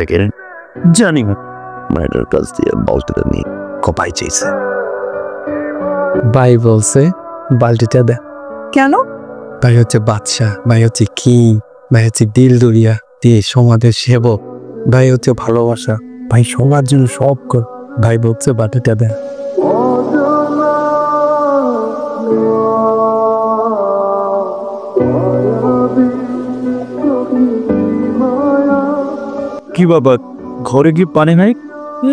মেয়েটা কে? জানি না। মেয়েটার কাছ দিয়ে বালতিটা নিয়ে কপাই চেয়েছে। ভাই বলছে বালতিটা দে। কেন? ভাই হচ্ছে বাদশাহ, ভাই হচ্ছে কিং, ভাই হচ্ছে দিল দরিয়া দিয়ে সমাজের সেবক, ভাই হচ্ছে ভালোবাসা, ভাই সবার জন্য সব কর। ভাই বলছে বালতিটা দে। কি বাবা, ঘরে কি পানি নাই?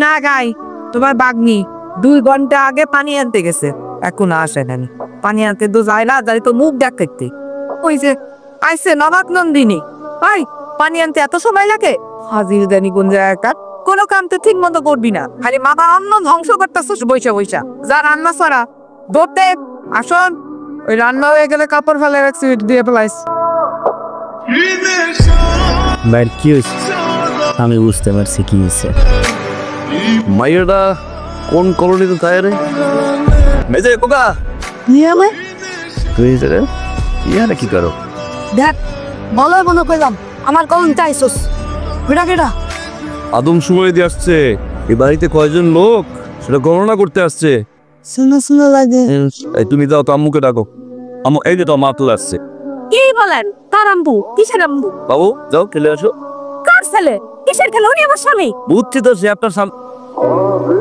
না গাই, তোমার বাগনি 2 ঘন্টা আগে পানি আনতে গেছে, এখন আসে না। পানি আনতে তো যায় না, যাই তো মুখ দেখতে। ওই যে আইসে নবাক নন্দিনী, ভাই পানি আনতে এত সময় লাগে? হাজির জানি কোন জায়গাটা। কোনো কাম তো ঠিক মতো করবি না, খালি মাথা অন্ন ধ্বংস করতেছিস বৈশা বৈশা। যা রান্না সারা ধরতে আসন। ওই রান্না হয়ে গেলে কাপড় ফেলে রাখছি, দিয়ে ফেলাইস। ভাইয়ের কি হয়েছে? আমি বুঝতে পারছি কি হয়েছে। মাইয়াটা কোন কলোনিতে তাই রে? মেজে কোকা নিয়ে আমায় তুই রে ইয়ারে কি করো? দেখ বলো কইলাম আমার কলম চাইছস। বেটা কেটা? আদম সময় দিয়ে আসছে। এই বাড়িতে কয়জন লোক সেটা গণনা করতে আসছে। শুনো লাগে। এই তুমি যাও তো আম্মুকে ডাকো। আম্মু এই যে তো মা তুলে আসছে। কি বলেন? তার আম্বু? কিসের আম্বু? বাবু যাও খেলে আসো। কার ছেলে? কিসের খেলে? উনি আমার স্বামী। বুঝছি তো, সে আপনার সামনে।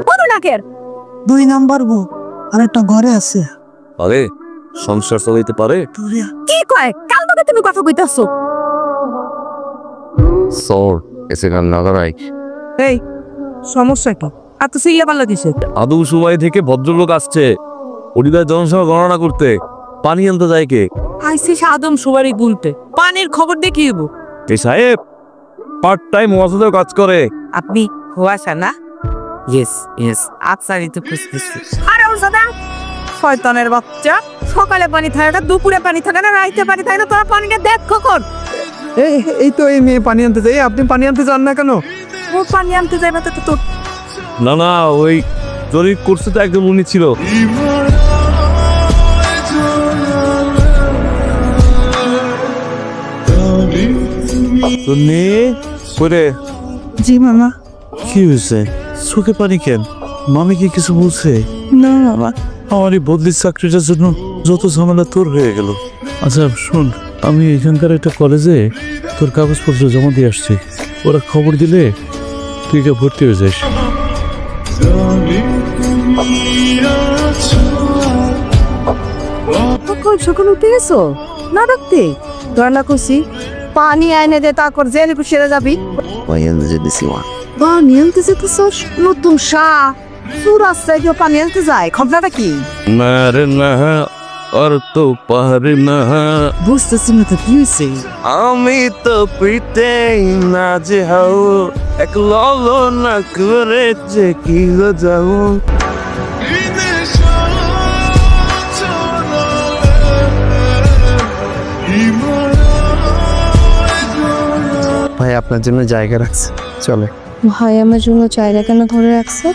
কত নাকের? 2 নাম্বার বউ আর একটা ঘরে আছে। আরে সংসার চালাইতে পারে? কি কয়? কাল বাদে তুমি কথা কইতাছো। সর এসে গান না করাই। এই সমস্যা কি? আর তো সিয়া পাল্লা দিছে। আদম সময় থেকে ভদ্রলোক আসছে পরিবার জনসংখ্যা গণনা করতে। পানি আনতে যায় কে? আইসি আদম সুবারি গুলতে। পানির খবর দেখিয়ে দেবো। এই সাহেব পার্ট টাইম ওয়াসাদের কাজ করে। আপনি হুয়াশা না? ইয়েস আফসারি তো খুঁজতেছি। আরে ওর সাদা শয়তানের বাচ্চা, সকালে পানি থাকে না, দুপুরে পানি থাকে না, রাইতে পানি থাকে না, তোরা পানিটা দেখ কখন? এই তো এই মেয়ে পানি আনতে যাই, আপনি পানি আনতে যান না কেন? ও পানি আনতে যায় না তো তোর? না ওই জরিপ করছে তো একজন উনি ছিল। জি মামা। কি হয়েছে? চোখে পানি কেন? মামি কি কিছু বলছে? না মামা। আমার এই বদলির চাকরিটার জন্য যত ঝামেলা তোর হয়ে গেল। আচ্ছা শোন, আমি এখানকার একটা কলেজে তোর কাগজপত্র জমা দিয়ে আসছি। ওরা খবর দিলে তুই যা ভর্তি হয়ে যাস। সকাল উঠে গেছো না? রাখতে ধরনা করছি পানি আইনে দে, তারপর জেনে সেরে যাবি। পানি আনতে যেতেছস? নতুন শাহ সুরাজ চাইলেও পানি আনতে যায়, খবরটা কি? না রে না, আর তো পারে না। বুঝতেছি না তো কি হয়েছে। আমি তো পিতে না যে হাও এক ললো না করে যে কি যাও। ভাই আপনার জন্য জায়গা রাখছে, চলে। ভাই আমার জন্য জায়গা কেন ধরে রাখছে?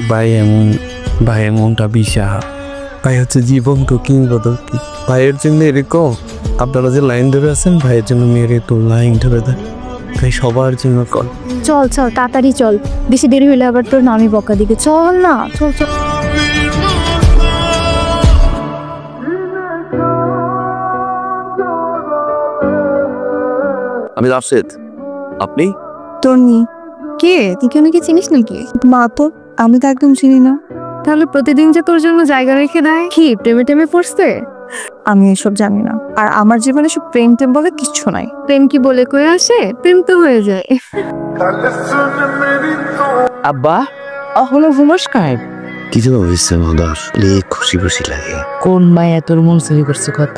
ভাই এমনটা বিশাল। ভাই হচ্ছে জীবন তো কিংবদন্তি। ভাইয়ের জন্য এরকম আপনারা যে লাইন ধরে আছেন, ভাইয়ের জন্য মেয়ের তো লাইন ধরে দেয়। ভাই সবার জন্য কল। চল তাড়াতাড়ি চল, বেশি দেরি হলে আবার তোর নামি বকা দিকে। চল না, চল। আমি রাশেদ, আপনি? তন্নি। কে? তুই কি আমাকে চিনিস নাকি? মা তো আমি তো একদম চিনি না। তাহলে প্রতিদিন যে তোর জন্য জায়গা রেখে দেয়, কি প্রেমে পড়ছে? আমি এসব জানি না, আর আমার জীবনে সব প্রেম বলে কিচ্ছু নাই। প্রেম কি বলে কয়ে আসে? প্রেম তো হয়ে যায়। আব্বা অহলো নমস্কার। কি যেন হয়েছে মদার? খুশি লাগে। কোন মায়া তোর মন চুরি করছে কত?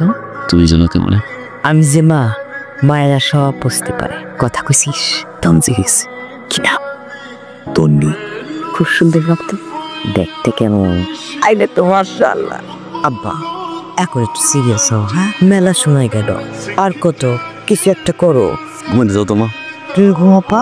তুই যেন কেমন? আমি যে মায়েরা সব বুঝতে পারে। কথা কইছিস তমজি গেছে। কি নাম? তন্নি। খুব সুন্দর রক্ত, দেখতে কেমন? আইলে তো মাশাআল্লাহ। আব্বা এখন একটু সিরিয়াস হও, হ্যাঁ? মেলা শোনাই গেল, আর কত কিছু একটা করো। ঘুমাতে যাও তোমা। তুই ঘুমাপা।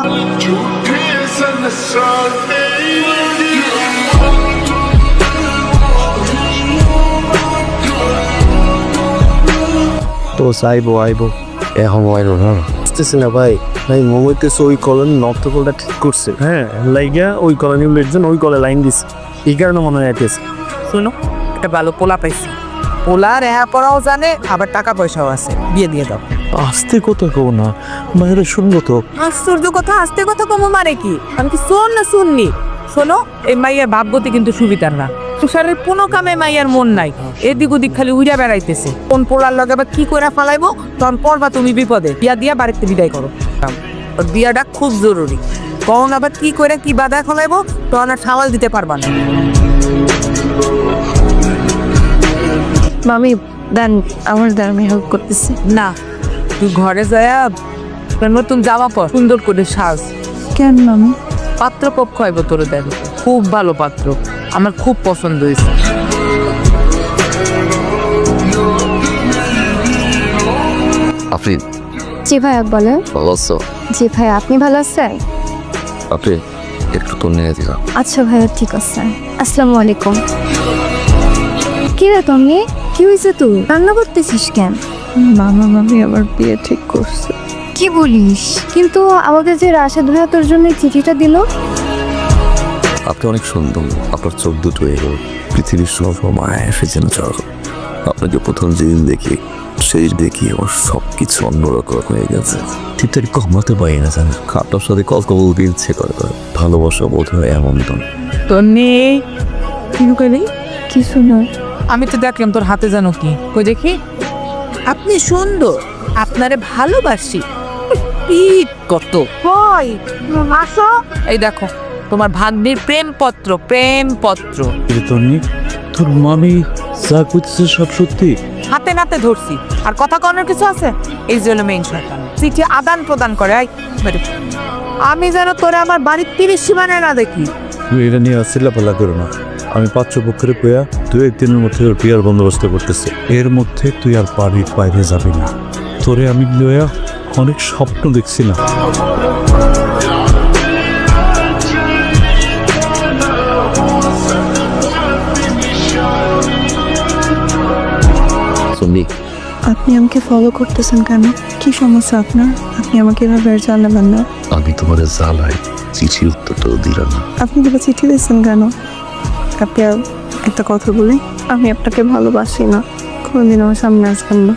তো আইবো এখন আইলো না। বুঝতেছি না ভাই। ভাই মোবাইলতেছে ওই কলোনি নর্থকলটা ঠিক করছে, হ্যাঁ লাইগা ওই কলোনির লোকজন ওই কলে লাইন দিছে, এই কারণে মনে হয় আইতেছে। শোনো, একটা ভালো পোলা পাইছি, পোলা রেহা পড়াও জানে, আবার টাকা পয়সাও আছে, বিয়ে দিয়ে দাও। আস্তে কথা কও না, মায়েরা শুনবো তো। আশ্চর্য কথা, আস্তে কথা কমো মানে কি? আমি কি শোন না শুননি? শোনো, এই মাইয়ার ভাবগতি কিন্তু সুবিধার না। তুষারের কোনো কামে মাইয়ার মন নাই, এদিক ওদিক খালি উড়া বেড়াইতেছে। কোন পোলার লগে বা কি করে ফালাইবো, তখন পড়বা তুমি বিপদে। বিয়া দিয়া বাড়িতে বিদায় করো। ওর বিয়াটা খুব জরুরি, কখন আবার কি করে কি বাধা ফলাইবো তখন আর সামাল দিতে পারবা না। মামি দেন, আমার দেন, আমি হেল্প করতেছি। না, তুই ঘরে যায়া নতুন জামা পর, সুন্দর করে সাজ। কেন মামি? পাত্র পক্ষ হইব তোরে দেন, খুব ভালো পাত্র, আমার খুব পছন্দ হয়েছে। আপনি জি ভাইয়া বলেন। ভালো আছো? জি ভাই, আপনি ভালো আছেন? আপনি একটু তো নিয়ে দিলাম। আচ্ছা ভাইয়া, ঠিক আছে। আসসালামু আলাইকুম। কি রে তুমি, কি হয়েছে? তুই রান্না করতেছিস কেন? মামা মামি আমার বিয়ে ঠিক করছে। কি বলিস? কিন্তু আমাদের যে রাশেদ ভাইয়া তোর জন্য চিঠিটা দিল। আপনি অনেক সুন্দর, আপনার চোখ দুটো এলো পৃথিবীর সব মায়া এসেছেন চল। আপনাকে প্রথম যেদিন দেখি সেই দেখি আমার সব কিছু অন্যরকম হয়ে গেছে। ঠিক তাই কমাতে পারি না জানেন, আপনার সাথে কথা বলতে ইচ্ছে করে, ভালোবাসা বোধ হয় এমন তো। তোর নেই কি কইলি? কিছু নয়। আমি তো দেখলাম তোর হাতে জানো কি, কই দেখি। আপনি সুন্দর, আপনারে ভালোবাসি। পিট কত কই আসো, এই দেখো তোমার ভাগ্নির প্রেমপত্র, প্রেমপত্র। তন্নি, তোর মামি যা করতেছে সব সত্যি? হাতে নাতে ধরছি, আর কথা কনের কিছু আছে? এই জন্য মেইন শয়তান চিঠি আদান প্রদান করে। আই বেরো। আমি যেন তোরে আমার বাড়ির 30 সীমানায় না দেখি। তুই এটা নিয়ে আসছিলা পালা করো না। আমি পাত্রপক্ষের পেয়া 2-1 দিনের মধ্যে ওর বিয়ার বন্দোবস্ত করতেছে। এর মধ্যে তুই আর বাড়ির বাইরে যাবি না। তোরে আমি লইয়া অনেক স্বপ্ন দেখছিলাম। শুনলি আপনি আমাকে ফলো করতেছেন কেন? কি সমস্যা আপনার? আপনি আমাকে এভাবে আর জানাবেন না। আমি তোমার জ্বালাই চিঠির উত্তরটাও দিলাম না। আপনি কিবা চিঠি দিয়েছেন কেন? আপনি আর একটা কথা বলি, আমি আপনাকে ভালোবাসি না। কোনোদিন আমার সামনে আসবেন না।